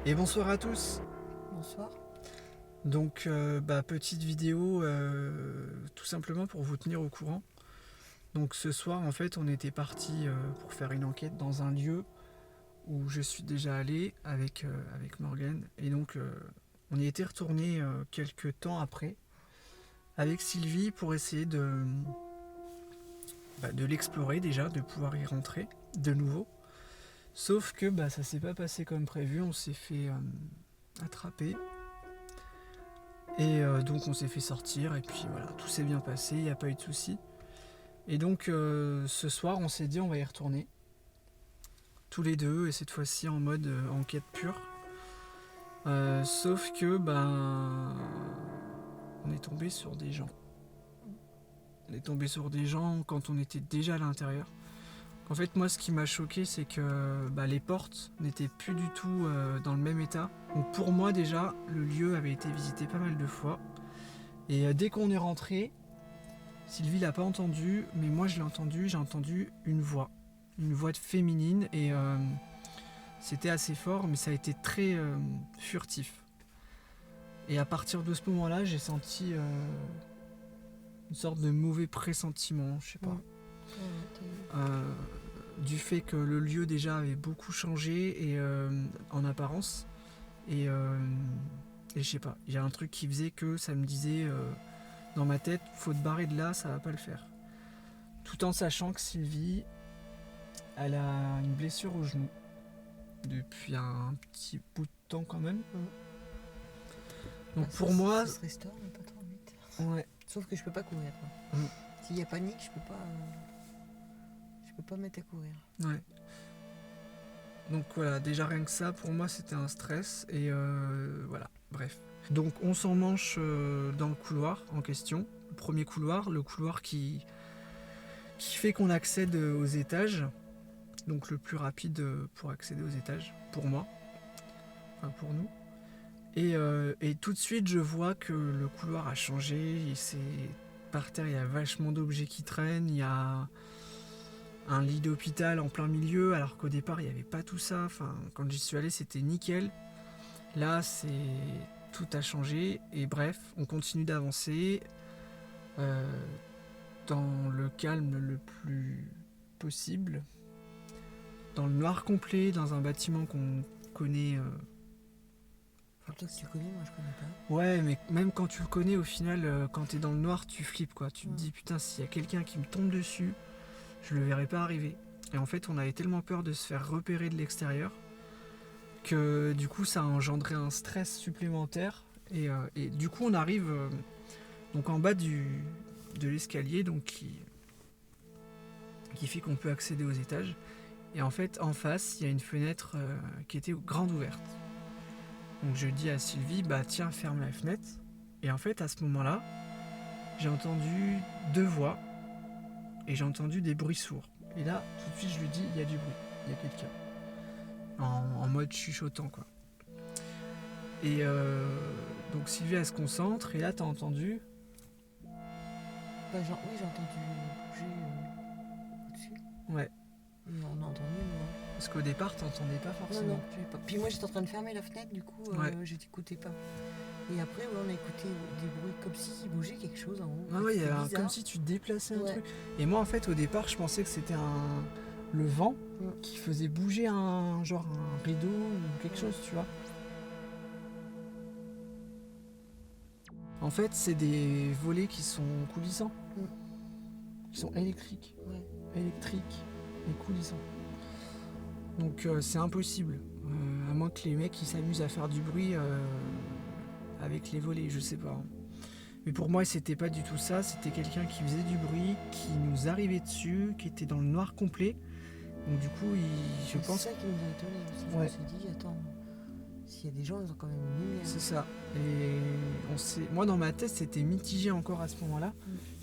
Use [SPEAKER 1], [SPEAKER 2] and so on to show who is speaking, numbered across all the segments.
[SPEAKER 1] Et bonsoir à tous.
[SPEAKER 2] Bonsoir.
[SPEAKER 1] Donc, petite vidéo tout simplement pour vous tenir au courant. Donc ce soir, en fait, on était parti pour faire une enquête dans un lieu où je suis déjà allé avec Morgane. Et donc, on y était retourné quelques temps après avec Sylvie pour essayer de l'explorer déjà, de pouvoir y rentrer de nouveau. Sauf que ça s'est pas passé comme prévu, on s'est fait attraper. Et donc on s'est fait sortir et puis voilà, tout s'est bien passé, il n'y a pas eu de soucis. Et donc ce soir on s'est dit on va y retourner. Tous les deux et cette fois-ci en mode enquête pure. Sauf que on est tombé sur des gens. On est tombé sur des gens quand on était déjà à l'intérieur. En fait moi ce qui m'a choqué c'est que les portes n'étaient plus du tout dans le même état. Donc pour moi déjà le lieu avait été visité pas mal de fois. Et dès qu'on est rentré, Sylvie l'a pas entendu, mais moi je l'ai entendu, j'ai entendu une voix de féminine et c'était assez fort, mais ça a été très furtif. Et à partir de ce moment-là, j'ai senti une sorte de mauvais pressentiment, je sais pas. Du fait que le lieu déjà avait beaucoup changé et en apparence. Et je sais pas, il y a un truc qui faisait que ça me disait dans ma tête, faut te barrer de là, ça va pas le faire. Tout en sachant que Sylvie, elle a une blessure au genou depuis un petit bout de temps quand même. Donc pour moi,
[SPEAKER 2] Ça se restaure, mais pas trop vite.
[SPEAKER 1] ouais.
[SPEAKER 2] Sauf que je peux pas courir. S'il y a panique, je peux pas me mettre à courir.
[SPEAKER 1] Ouais. Donc voilà, déjà rien que ça, pour moi c'était un stress et voilà, bref. Donc on s'emmanche dans le couloir en question, le premier couloir, le couloir qui fait qu'on accède aux étages, donc le plus rapide pour accéder aux étages, pour moi, enfin pour nous. Et tout de suite je vois que le couloir a changé, par terre il y a vachement d'objets qui traînent, il y a un lit d'hôpital en plein milieu, alors qu'au départ il n'y avait pas tout ça. Enfin, quand j'y suis allé c'était nickel. Là tout a changé et bref, on continue d'avancer dans le calme le plus possible, dans le noir complet, dans un bâtiment qu'on connaît.
[SPEAKER 2] Toi que tu connais, moi je connais pas.
[SPEAKER 1] Ouais, mais même quand tu le connais, au final, quand t'es dans le noir, tu flippes quoi. Tu te dis putain, s'il y a quelqu'un qui me tombe dessus, je le verrai pas arriver. Et en fait, on avait tellement peur de se faire repérer de l'extérieur que du coup, ça a engendré un stress supplémentaire. Et du coup, on arrive donc en bas de l'escalier, donc qui fait qu'on peut accéder aux étages. Et en fait, en face, il y a une fenêtre qui était grande ouverte. Donc je dis à Sylvie, tiens, ferme la fenêtre. Et en fait, à ce moment-là, j'ai entendu deux voix et j'ai entendu des bruits sourds. Et là, tout de suite, je lui dis, il y a du bruit, il y a quelqu'un. En mode chuchotant, quoi. Et donc Sylvie, elle se concentre, et là, t'as entendu.
[SPEAKER 2] Oui, j'ai entendu bouger au-dessus.
[SPEAKER 1] Ouais.
[SPEAKER 2] Et on a entendu, moi.
[SPEAKER 1] Parce qu'au départ, t'entendais pas forcément.
[SPEAKER 2] Non, j'avais pas. Puis moi j'étais en train de fermer la fenêtre, du coup, je t'écoutais pas. Et après, on a écouté des bruits comme s'il bougeait quelque chose en haut.
[SPEAKER 1] Ah ouais, il y
[SPEAKER 2] C'était
[SPEAKER 1] a
[SPEAKER 2] bizarre.
[SPEAKER 1] comme si tu déplaçais un
[SPEAKER 2] Ouais.
[SPEAKER 1] truc. Et moi, en fait, au départ, je pensais que c'était le vent qui faisait bouger un rideau ou quelque chose, tu vois. En fait, c'est des volets qui sont coulissants. Qui sont électriques.
[SPEAKER 2] Ouais.
[SPEAKER 1] Électriques et coulissants. Donc c'est impossible. À moins que les mecs ils s'amusent à faire du bruit avec les volets, je sais pas. Mais pour moi, c'était pas du tout ça. C'était quelqu'un qui faisait du bruit, qui nous arrivait dessus, qui était dans le noir complet. Donc du coup, je pense.
[SPEAKER 2] C'est ça qui nous a étonnés aussi.
[SPEAKER 1] Ouais.
[SPEAKER 2] On s'est dit, attends, s'il y a des gens, ils ont quand même une lumière.
[SPEAKER 1] C'est ça. Et moi, dans ma tête, c'était mitigé encore à ce moment-là.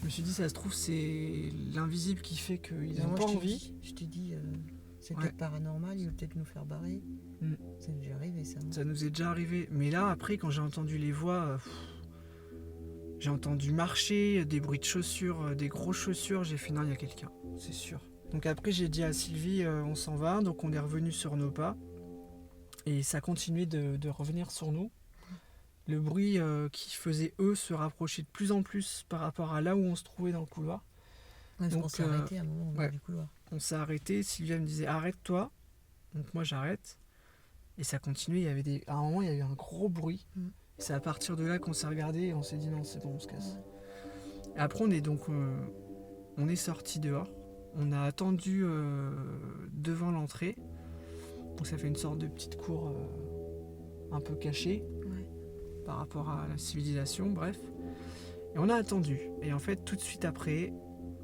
[SPEAKER 1] Je me suis dit, ça se trouve, c'est l'invisible qui fait qu'ils n'ont pas envie.
[SPEAKER 2] Je t'ai dit, c'est
[SPEAKER 1] Ouais.
[SPEAKER 2] peut-être paranormal, il va peut-être nous faire barrer. Ça nous est arrivé, ça.
[SPEAKER 1] Ça nous est déjà arrivé. Mais là, après, quand j'ai entendu les voix, j'ai entendu marcher, des bruits de chaussures, des grosses chaussures. J'ai fait, non, il y a quelqu'un, c'est sûr. Donc après, j'ai dit à Sylvie, on s'en va. Donc on est revenu sur nos pas. Et ça continuait de revenir sur nous. Le bruit qui faisait eux se rapprochait de plus en plus par rapport à là où on se trouvait dans le couloir.
[SPEAKER 2] Ouais, donc on s'est arrêté à un moment du couloir.
[SPEAKER 1] On s'est arrêté, Sylvia me disait arrête-toi. Donc moi j'arrête. Et ça continuait, à un moment il y a eu un gros bruit. Et c'est à partir de là qu'on s'est regardé et on s'est dit non c'est bon on se casse. Et après on est sorti dehors. On a attendu devant l'entrée. Donc ça fait une sorte de petite cour un peu cachée par rapport à la civilisation, bref. Et on a attendu. Et en fait, tout de suite après,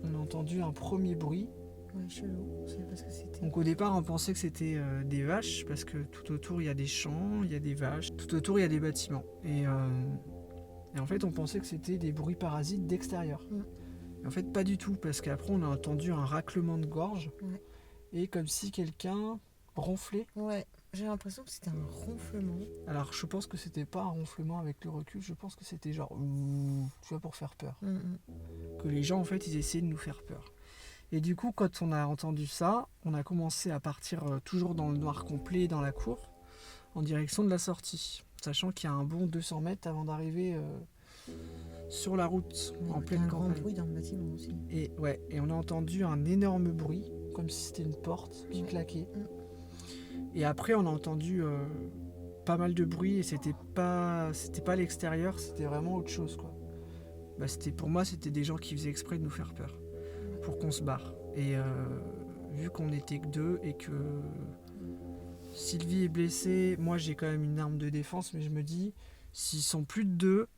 [SPEAKER 1] on a entendu un premier bruit.
[SPEAKER 2] Ouais, chelou. Je sais pas ce que c'était.
[SPEAKER 1] Donc au départ, on pensait que c'était des vaches, parce que tout autour, il y a des champs, il y a des vaches. Tout autour, il y a des bâtiments. Et en fait, on pensait que c'était des bruits parasites d'extérieur. Et en fait, pas du tout, parce qu'après, on a entendu un raclement de gorge. Et comme si quelqu'un ronflait.
[SPEAKER 2] Ouais, j'ai l'impression que c'était un ronflement.
[SPEAKER 1] Alors, je pense que c'était pas un ronflement avec le recul, je pense que c'était genre, tu vois, pour faire peur. Que les gens, en fait, ils essayaient de nous faire peur. Et du coup, quand on a entendu ça, on a commencé à partir toujours dans le noir complet dans la cour, en direction de la sortie. Sachant qu'il y a un bon 200 mètres avant d'arriver sur la route, en pleine campagne.
[SPEAKER 2] Il y a un grand bruit dans le bâtiment aussi.
[SPEAKER 1] Et on a entendu un énorme bruit, comme si c'était une porte qui claquait. Et après, on a entendu pas mal de bruit et c'était pas l'extérieur, c'était vraiment autre chose, quoi. Pour moi, c'était des gens qui faisaient exprès de nous faire peur, pour qu'on se barre. Et vu qu'on n'était que deux et que Sylvie est blessée, moi j'ai quand même une arme de défense, mais je me dis, s'ils sont plus de deux,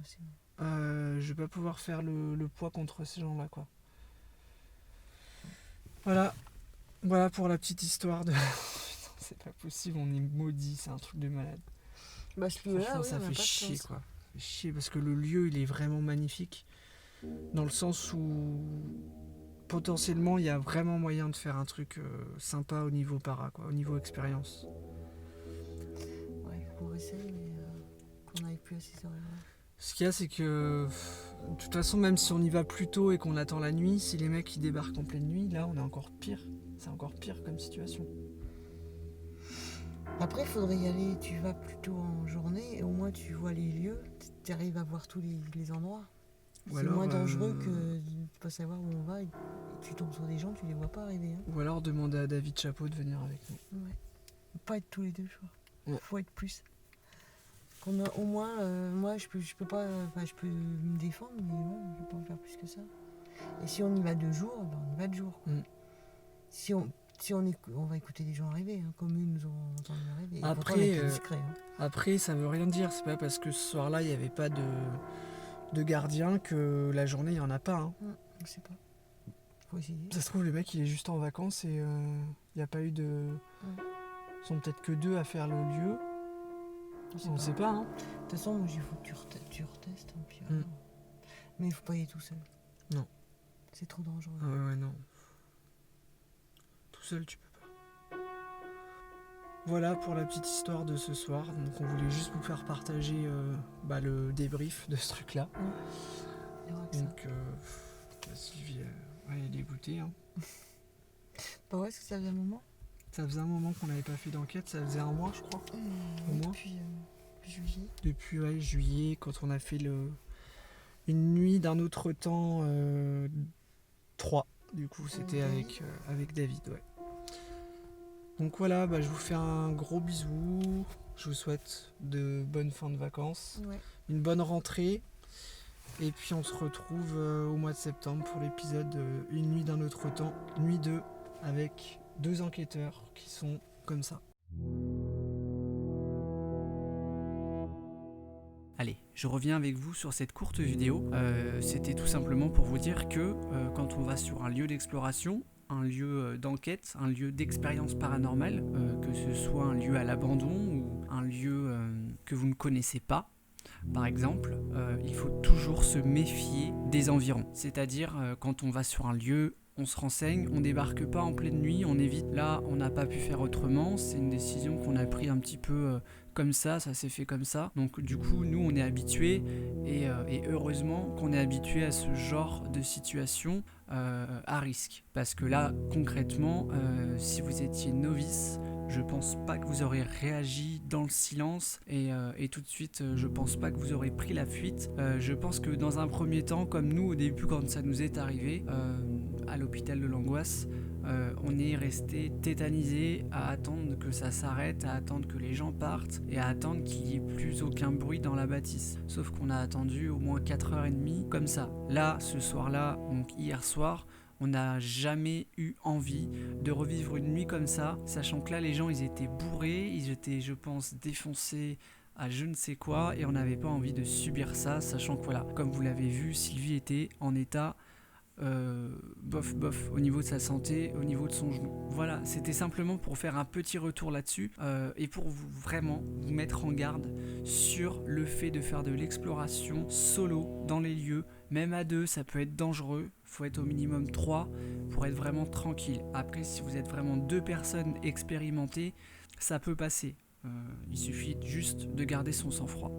[SPEAKER 1] je vais pas pouvoir faire le poids contre ces gens-là, quoi. Voilà pour la petite histoire de... c'est pas possible, on est maudit, c'est un truc de malade. Franchement, ça fait chier, quoi. Ça fait chier parce que le lieu, il est vraiment magnifique. Dans le sens où, potentiellement, il y a vraiment moyen de faire un truc sympa au niveau para, quoi, au niveau expérience.
[SPEAKER 2] Ouais, il faut qu'on essaye, mais qu'on n'arrive plus à ces horaires-là.
[SPEAKER 1] Ce qu'il y a, c'est que, de toute façon, même si on y va plus tôt et qu'on attend la nuit, si les mecs ils débarquent en pleine nuit, là, on est encore pire. C'est encore pire comme situation.
[SPEAKER 2] Après, il faudrait y aller, tu vas plutôt en journée, et au moins tu vois les lieux, tu arrives à voir tous les endroits. C'est moins dangereux que de ne pas savoir où on va, et tu tombes sur des gens, tu les vois pas arriver. Hein.
[SPEAKER 1] Ou alors demander à David Chapeau de venir avec nous.
[SPEAKER 2] Ouais. Pas être tous les deux, je crois. Faut être plus. Qu'on a, au moins, moi je peux pas, je peux me défendre, mais je peux pas en faire plus que ça. Et si on y va 2 jours, on y va 2 jours. Si on va écouter les gens arriver, hein, comme eux nous ont entendu arriver.
[SPEAKER 1] Après, ça veut rien dire. C'est pas parce que ce soir-là, il n'y avait pas de gardien que la journée, il n'y en a pas. Hein.
[SPEAKER 2] Je sais pas. Faut essayer.
[SPEAKER 1] Ça se trouve, le mec, il est juste en vacances et il n'y a pas eu de... Ils sont peut-être que 2 à faire le lieu. On ne sait pas. Hein.
[SPEAKER 2] De toute façon, moi, il faut que tu retestes. Hein, puis, mais il ne faut pas y aller tout seul.
[SPEAKER 1] Non.
[SPEAKER 2] C'est trop dangereux.
[SPEAKER 1] Ouais, non. Tout seul, tu peux pas. Voilà pour la petite histoire de ce soir. Donc on voulait juste vous faire partager le débrief de ce truc-là. Donc Sylvie, elle est dégoûtée. Hein.
[SPEAKER 2] Bah ouais, est-ce que ça faisait un moment ?
[SPEAKER 1] Ça faisait un moment qu'on n'avait pas fait d'enquête, ça faisait 1 mois je crois. Au moins.
[SPEAKER 2] Depuis juillet.
[SPEAKER 1] Depuis juillet, quand on a fait une nuit d'un autre temps 3. Du coup c'était avec David, ouais. Donc voilà, je vous fais un gros bisou. Je vous souhaite de bonnes fins de vacances, une bonne rentrée. Et puis on se retrouve au mois de septembre pour l'épisode Une nuit d'un autre temps, nuit 2, avec 2 enquêteurs qui sont comme ça. Allez, je reviens avec vous sur cette courte vidéo. C'était tout simplement pour vous dire que quand on va sur un lieu d'exploration, un lieu d'enquête, un lieu d'expérience paranormale, que ce soit un lieu à l'abandon ou un lieu que vous ne connaissez pas, par exemple, il faut toujours se méfier des environs. C'est-à-dire, quand on va sur un lieu, on se renseigne, on débarque pas en pleine nuit, on évite. Là, on n'a pas pu faire autrement, c'est une décision qu'on a prise un petit peu comme ça s'est fait comme ça. Donc du coup, nous, on est habitués, et heureusement qu'on est habitués à ce genre de situation à risque. Parce que là, concrètement, si vous étiez novice,
[SPEAKER 3] je pense pas que vous aurez réagi dans le silence et tout de suite, je pense pas que vous aurez pris la fuite. Je pense que dans un premier temps, comme nous au début quand ça nous est arrivé à l'hôpital de l'angoisse, on est resté tétanisé à attendre que ça s'arrête, à attendre que les gens partent et à attendre qu'il n'y ait plus aucun bruit dans la bâtisse. Sauf qu'on a attendu au moins 4h30 comme ça. Là, ce soir-là, donc hier soir, on n'a jamais eu envie de revivre une nuit comme ça, sachant que là, les gens, ils étaient bourrés, ils étaient, je pense, défoncés à je ne sais quoi, et on n'avait pas envie de subir ça, sachant que voilà, comme vous l'avez vu, Sylvie était en état bof au niveau de sa santé, au niveau de son genou. Voilà, c'était simplement pour faire un petit retour là-dessus et pour vraiment vous mettre en garde sur le fait de faire de l'exploration solo dans les lieux. Même à deux, ça peut être dangereux. Faut être au minimum 3 pour être vraiment tranquille. Après, si vous êtes vraiment 2 personnes expérimentées, ça peut passer. Il suffit juste de garder son sang-froid.